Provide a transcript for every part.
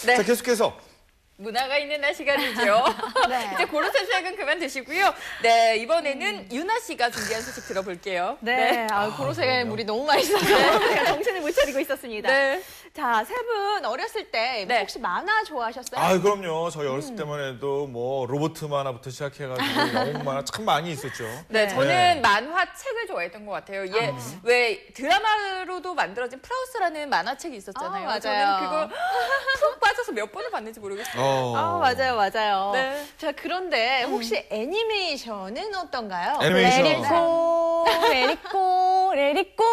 네. 자, 계속해서. 문화가 있는 날 시간이죠. 네. 이제 고로쇠 수액은 그만 드시고요. 네, 이번에는 유나 씨가 준비한 소식 들어볼게요. 네, 고로쇠에 물이 너무 많이 있어서 제가 정신을 못 차리고 있었습니다. 네. 자, 세 분 어렸을 때 네. 혹시 만화 좋아하셨어요? 아, 그럼요. 저희 어렸을 때만 해도 뭐 로보트 만화부터 시작해가지고 영웅 만화 참 많이 있었죠. 네, 저는 네. 만화책을 좋아했던 것 같아요. 왜 드라마로도 만들어진 프라우스라는 만화책이 있었잖아요. 맞아요. 저는 그거 푹 빠져서 몇 번을 봤는지 모르겠어요. 맞아요. 네. 자, 그런데 혹시 애니메이션은 어떤가요? 애니메이션. 레리꼬.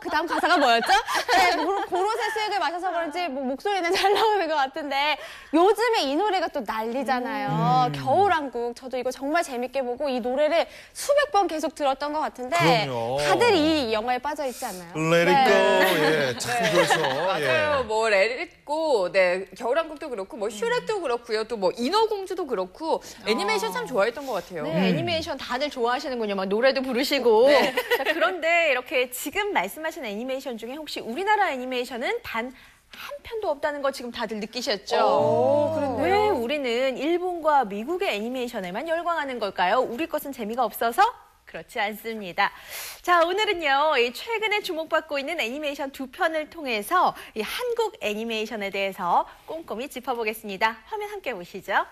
그 다음 가사가 뭐였죠? 네, 고로쇠 수액을 마셔서 그런지 뭐 목소리는 잘 나오는 것 같은데 요즘에 이 노래가 또 난리잖아요. 겨울왕국. 저도 이거 정말 재밌게 보고 이 노래를 수백 번 계속 들었던 것 같은데 그럼요. 다들 이 영화에 빠져 있지 않나요? Let it go. 예, 참 그렇죠. 맞아요. 예. 뭐 레릿고, 네, 겨울왕국도 그렇고, 뭐 슈렉도 그렇고요. 또 뭐 인어공주도 그렇고 애니메이션 참 좋아했던 것 같아요. 네, 애니메이션 다들 좋아하시는군요. 막 노래도 부르시고. 자, 그런데 이렇게 지금 말씀하신 애니메이션 중에 혹시 우리나라 애니메이션은 단 한 편도 없다는 거 지금 다들 느끼셨죠? 그렇네요. 왜 우리는 일본과 미국의 애니메이션에만 열광하는 걸까요? 우리 것은 재미가 없어서? 그렇지 않습니다. 자, 오늘은요, 이 최근에 주목받고 있는 애니메이션 두 편을 통해서 이 한국 애니메이션에 대해서 꼼꼼히 짚어보겠습니다. 화면 함께 보시죠.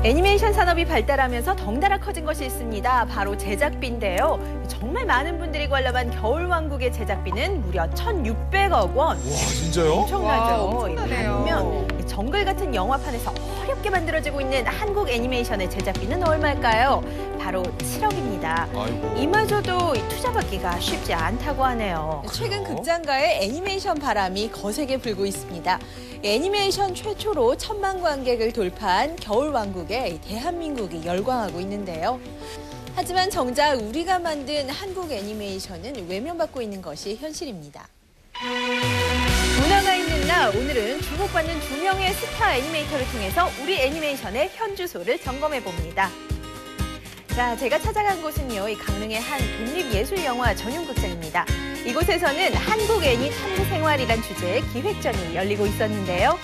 애니메이션 산업이 발달하면서 덩달아 커진 것이 있습니다. 바로 제작비인데요. 정말 많은 분들이 관람한 겨울왕국의 제작비는 무려 1,600억 원. 와, 진짜요? 엄청나죠. 와, 엄청나네요. 반면 정글 같은 영화판에서 어렵게 만들어지고 있는 한국 애니메이션의 제작비는 얼마일까요? 바로 7억입니다. 아이고. 이마저도 투자받기가 쉽지 않다고 하네요. 최근 그래요? 극장가에 애니메이션 바람이 거세게 불고 있습니다. 애니메이션 최초로 1,000만 관객을 돌파한 겨울왕국에 대한민국이 열광하고 있는데요. 하지만 정작 우리가 만든 한국 애니메이션은 외면받고 있는 것이 현실입니다. 문화가 있는 날, 오늘은 주목받는 두 명의 스타 애니메이터를 통해서 우리 애니메이션의 현주소를 점검해봅니다. 자, 제가 찾아간 곳은요, 이 강릉의 한 독립예술영화 전용극장입니다. 이곳에서는 한국 애니 탐구생활이란 주제의 기획전이 열리고 있었는데요.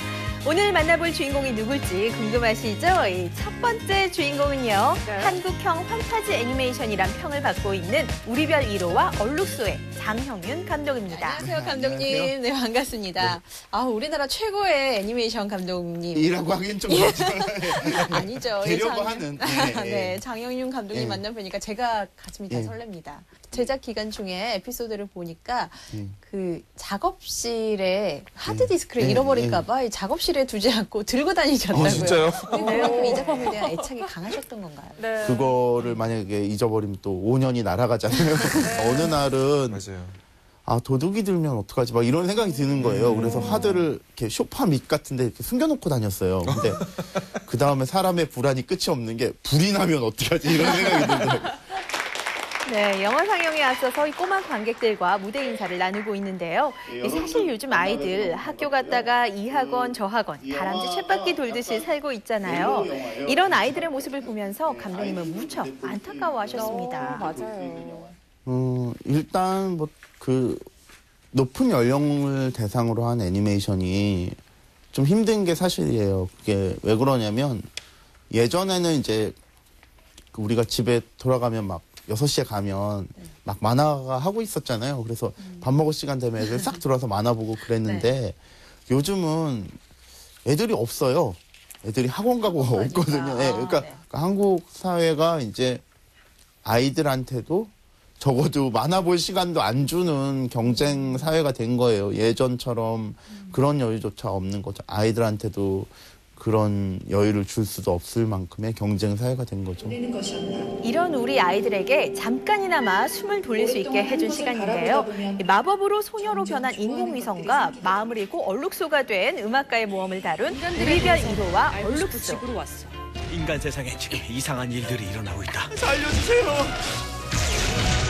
오늘 만나볼 주인공이 누굴지 궁금하시죠? 이 첫 번째 주인공은요, 네. 한국형 판타지 애니메이션이란 평을 받고 있는 우리별 1호와 얼룩소의 장형윤 감독입니다. 안녕하세요, 감독님. 안녕하세요. 네, 반갑습니다. 아, 우리나라 최고의 애니메이션 감독님. 이라고 하긴 좀 그렇지만 아니죠. 되려고 하는. 네, 장영윤 감독님 예. 만나뵈니까 제가 가슴이 다 예. 설렙니다. 제작 기간 중에 에피소드를 보니까 예. 그 작업실에 하드디스크를 예. 잃어버릴까 봐 이 작업실에 두지 않고 들고 다니셨다고요. 진짜요? 그만큼 이 작품에 대한 애착이 강하셨던 건가요? 네. 그거를 만약에 잊어버리면 또 5년이 날아가잖아요. 어느 날은 맞아요. 아 도둑이 들면 어떡하지 막 이런 생각이 드는 거예요. 그래서 하드를 이렇게 소파 밑 같은데 이렇게 숨겨놓고 다녔어요. 근데 그 다음에 사람의 불안이 끝이 없는 게 불이 나면 어떡하지 이런 생각이 들더라고요. 네, 영화 상영에 앞서서 이 꼬마 관객들과 무대 인사를 나누고 있는데요. 사실 요즘 아이들 학교 갔다가 이 학원 저 학원 다람쥐 쳇바퀴 돌듯이 살고 있잖아요. 이런 아이들의 모습을 보면서 감독님은 무척 안타까워하셨습니다. 맞아요. 일단 뭐 그 높은 연령을 대상으로 한 애니메이션이 좀 힘든 게 사실이에요. 그게 왜 그러냐면 예전에는 이제 우리가 집에 돌아가면 막 6시에 가면 막 만화가 하고 있었잖아요. 그래서 밥 먹을 시간 되면 애들 싹 들어와서 만화 보고 그랬는데 요즘은 애들이 없어요. 애들이 학원 가고 없거든요. 네, 그러니까 한국 사회가 이제 아이들한테도 적어도 만화 볼 시간도 안 주는 경쟁 사회가 된 거예요. 예전처럼 그런 여유조차 없는 거죠. 아이들한테도 그런 여유를 줄 수도 없을 만큼의 경쟁 사회가 된 거죠. 이런 우리 아이들에게 잠깐이나마 숨을 돌릴 수 있게 해준 시간인데요. 마법으로 소녀로 변한 인공위성과 마음을 잃고 얼룩소가 된 음악가의 모험을 다룬 우리별 1호와 얼룩소. 인간 세상에 지금 이상한 일들이 일어나고 있다. 살려주세요.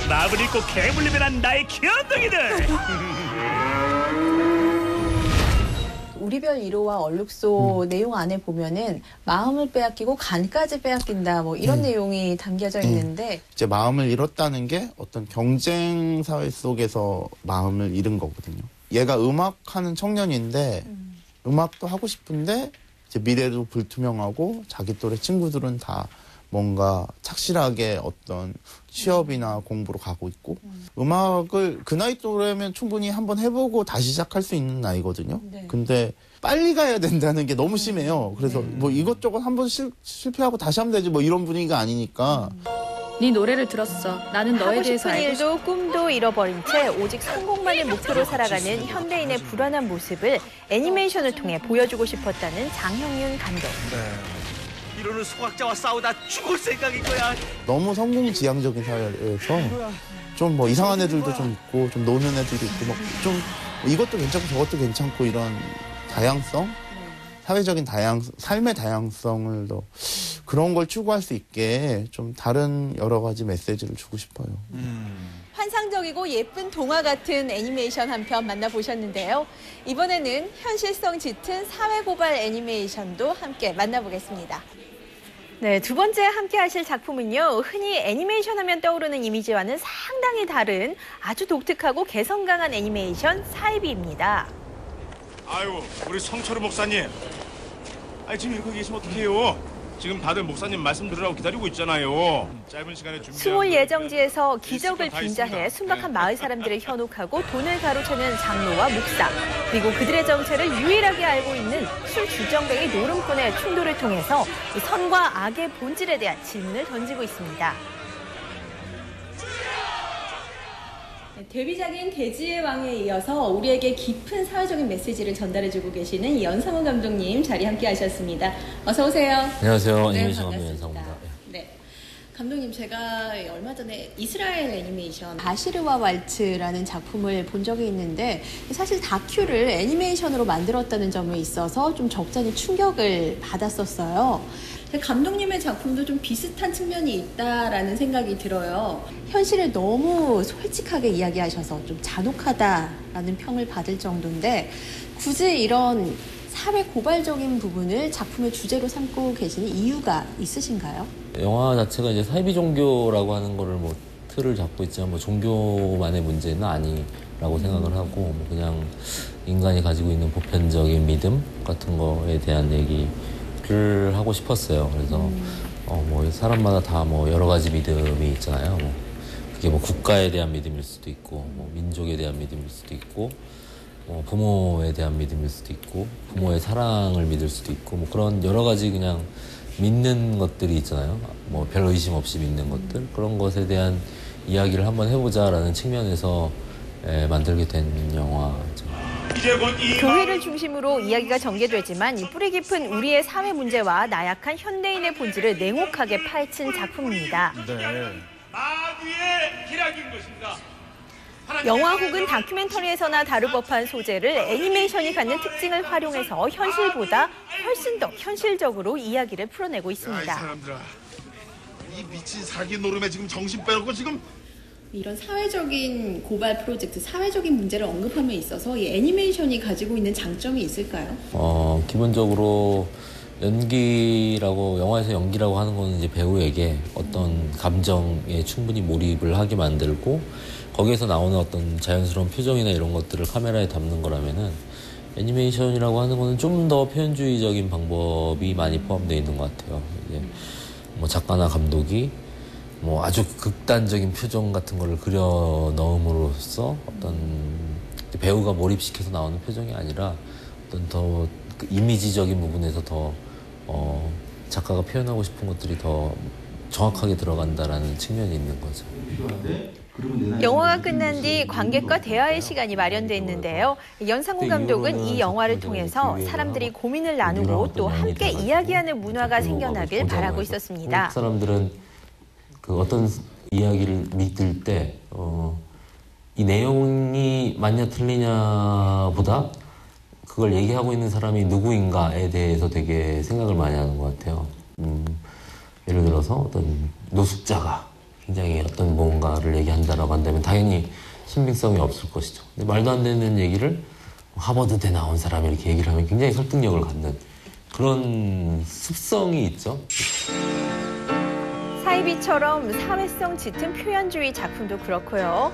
마블 잃고 괴물리 변한 나의 귀염둥이들. 우리별 1호와 얼룩소 내용 안에 보면은 마음을 빼앗기고 간까지 빼앗긴다 뭐 이런 내용이 담겨져 있는데 이제 마음을 잃었다는 게 어떤 경쟁 사회 속에서 마음을 잃은 거거든요. 얘가 음악하는 청년인데 음악도 하고 싶은데 이제 미래도 불투명하고 자기 또래 친구들은 다 뭔가 착실하게 어떤 취업이나 공부로 가고 있고 음악을 그 나이 또래면 충분히 한번 해보고 다시 시작할 수 있는 나이거든요. 네. 근데 빨리 가야 된다는 게 너무 심해요. 그래서 뭐 이것저것 한번 실패하고 다시 하면 되지 뭐 이런 분위기가 아니니까 네 노래를 들었어. 나는 너에 하고 대해서 싶은 알고 일도 꿈도 잃어버린 채 오직 성공만을 목표로 살아가는 현대인의 불안한 모습을 애니메이션을 통해 보여주고 싶었다는 장형윤 감독. 이러는 소각자와 싸우다 죽을 생각인 거야. 너무 성공지향적인 사회에서 좀 뭐 이상한 애들도 좀 있고 좀 노는 애들도 있고 막 좀 이것도 괜찮고 저것도 괜찮고 이런 다양성, 사회적인 삶의 다양성을 더 그런 걸 추구할 수 있게 좀 다른 여러 가지 메시지를 주고 싶어요. 환상적이고 예쁜 동화 같은 애니메이션 한 편 만나보셨는데요. 이번에는 현실성 짙은 사회 고발 애니메이션도 함께 만나보겠습니다. 네, 두 번째 함께 하실 작품은요. 흔히 애니메이션 하면 떠오르는 이미지와는 상당히 다른 아주 독특하고 개성 강한 애니메이션 사이비입니다. 아유, 우리 성철우 목사님. 아니 지금 이렇게 계시면 어떡해요? 지금 다들 목사님 말씀 들으라고 기다리고 있잖아요. 짧은 시간에 준비. 수몰 예정지에서 기적을 빈자해 순박한 마을 사람들을 현혹하고 돈을 가로채는 장로와 목사, 그리고 그들의 정체를 유일하게 알고 있는 술주정뱅이 노름꾼의 충돌을 통해서 이 선과 악의 본질에 대한 질문을 던지고 있습니다. 데뷔작인 돼지의 왕에 이어서 우리에게 깊은 사회적인 메시지를 전달해주고 계시는 이 연상훈 감독님 자리 함께 하셨습니다. 어서 오세요. 안녕하세요. 네, 애니메이션 반갑습니다. 감독 연상훈입니다. 네. 감독님, 제가 얼마 전에 이스라엘 애니메이션 바시르와 왈츠라는 작품을 본 적이 있는데 사실 다큐를 애니메이션으로 만들었다는 점에 있어서 좀 적잖이 충격을 받았었어요. 감독님의 작품도 좀 비슷한 측면이 있다라는 생각이 들어요. 현실을 너무 솔직하게 이야기하셔서 좀 잔혹하다라는 평을 받을 정도인데 굳이 이런 사회 고발적인 부분을 작품의 주제로 삼고 계시는 이유가 있으신가요? 영화 자체가 이제 사이비 종교라고 하는 거를 뭐 틀을 잡고 있지만 뭐 종교만의 문제는 아니라고 생각을 하고 뭐 그냥 인간이 가지고 있는 보편적인 믿음 같은 거에 대한 얘기를 하고 싶었어요. 그래서 뭐 사람마다 다 뭐 여러 가지 믿음이 있잖아요. 뭐 그게 뭐 국가에 대한 믿음일 수도 있고 뭐 민족에 대한 믿음일 수도 있고 부모에 대한 믿음일 수도 있고 부모의 사랑을 믿을 수도 있고 뭐 그런 여러 가지 그냥 믿는 것들이 있잖아요. 뭐 별 의심 없이 믿는 것들 그런 것에 대한 이야기를 한번 해보자라는 측면에서 만들게 된 영화죠. 교회를 중심으로 이야기가 전개되지만 이 뿌리 깊은 우리의 사회 문제와 나약한 현대인의 본질을 냉혹하게 파헤친 작품입니다. 마귀의 기락인 것입니다. 영화 혹은 다큐멘터리에서나 다룰 법한 소재를 애니메이션이 갖는 특징을 활용해서 현실보다 훨씬 더 현실적으로 이야기를 풀어내고 있습니다. 이 사람들아, 이 미친 사기 노름에 지금 정신 빼놓고 지금 이런 사회적인 고발 프로젝트, 사회적인 문제를 언급함에 있어서 이 애니메이션이 가지고 있는 장점이 있을까요? 기본적으로 영화에서 연기라고 하는 거는 이제 배우에게 어떤 감정에 충분히 몰입을 하게 만들고 거기에서 나오는 어떤 자연스러운 표정이나 이런 것들을 카메라에 담는 거라면은 애니메이션이라고 하는 거는 좀 더 표현주의적인 방법이 많이 포함되어 있는 것 같아요. 이제 뭐 작가나 감독이 뭐 아주 극단적인 표정 같은 거를 그려 넣음으로써 어떤 배우가 몰입시켜서 나오는 표정이 아니라 어떤 더 이미지적인 부분에서 더 작가가 표현하고 싶은 것들이 더 정확하게 들어간다라는 측면이 있는 거죠. 영화가 끝난 뒤 관객과 대화의 시간이 마련돼 있는데요. 연상훈 감독은 이 영화를 통해서 사람들이 고민을 나누고 또 함께 이야기하는 문화가 생겨나길 바라고 있었습니다. 한국 사람들은 그 어떤 이야기를 믿을 때 이 내용이 맞냐 틀리냐보다 그걸 얘기하고 있는 사람이 누구인가에 대해서 되게 생각을 많이 하는 것 같아요. 예를 들어서 어떤 노숙자가 굉장히 어떤 뭔가를 얘기한다라고 한다면 당연히 신빙성이 없을 것이죠. 근데 말도 안 되는 얘기를 하버드대 나온 사람이 이렇게 얘기를 하면 굉장히 설득력을 갖는 그런 습성이 있죠. 사이비처럼 사회성 짙은 표현주의 작품도 그렇고요.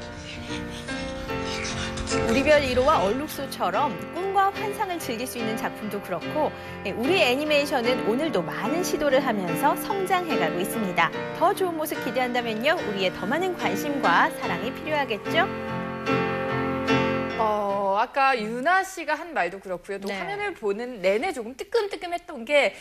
우리별 1호와 얼룩소처럼 꿈과 환상을 즐길 수 있는 작품도 그렇고 우리 애니메이션은 오늘도 많은 시도를 하면서 성장해가고 있습니다. 더 좋은 모습 기대한다면요. 우리의 더 많은 관심과 사랑이 필요하겠죠? 아까 유나 씨가 한 말도 그렇고요. 또 네. 화면을 보는 내내 조금 뜨끔뜨끔했던 게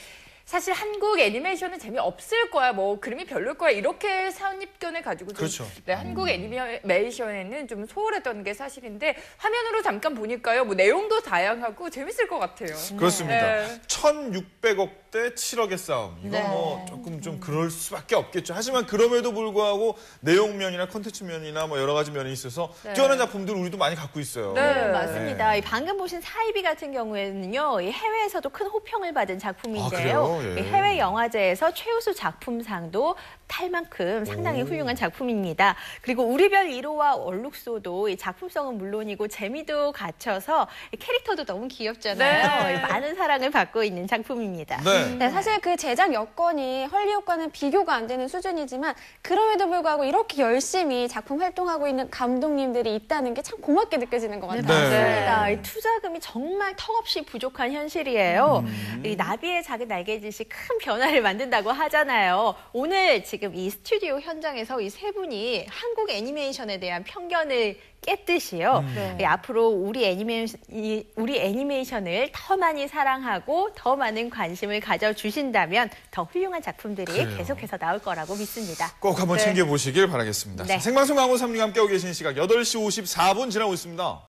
사실 한국 애니메이션은 재미없을 거야, 뭐 그림이 별로일 거야 이렇게 선입견을 가지고 좀 그렇죠. 네, 한국 애니메이션에는 좀 소홀했던 게 사실인데 화면으로 잠깐 보니까요, 뭐 내용도 다양하고 재밌을 것 같아요. 그렇습니다. 네. 1,600억 대 7억의 싸움. 이건 뭐 조금 좀 그럴 수밖에 없겠죠. 하지만 그럼에도 불구하고 내용면이나 콘텐츠 면이나 뭐 여러 가지 면이 있어서 뛰어난 작품들 우리도 많이 갖고 있어요. 네. 맞습니다. 이 방금 보신 사이비 같은 경우에는요, 이 해외에서도 큰 호평을 받은 작품인데요. 그래요? 예. 이 해외 영화제에서 최우수 작품상도 탈 만큼 상당히 훌륭한 작품입니다. 그리고 우리별 1호와 얼룩소도 이 작품성은 물론이고 재미도 갖춰서 이 캐릭터도 너무 귀엽잖아요. 네. 많은 사랑을 받고 있는 작품입니다. 네. 네, 사실 그 제작 여건이 헐리우드과는 비교가 안 되는 수준이지만 그럼에도 불구하고 이렇게 열심히 작품 활동하고 있는 감독님들이 있다는 게 참 고맙게 느껴지는 것 같아요. 맞습니다. 이 투자금이 정말 턱없이 부족한 현실이에요. 이 나비의 작은 날개짓이 큰 변화를 만든다고 하잖아요. 오늘 지금 이 스튜디오 현장에서 이 세 분이 한국 애니메이션에 대한 편견을 깼듯이요. 앞으로 우리 애니메이션을 더 많이 사랑하고 더 많은 관심을 가져주신다면 더 훌륭한 작품들이 그래요. 계속해서 나올 거라고 믿습니다. 꼭 한번 챙겨보시길 바라겠습니다. 네. 생방송 강호 3님 함께하고 계신 시각 8시 54분 지나고 있습니다.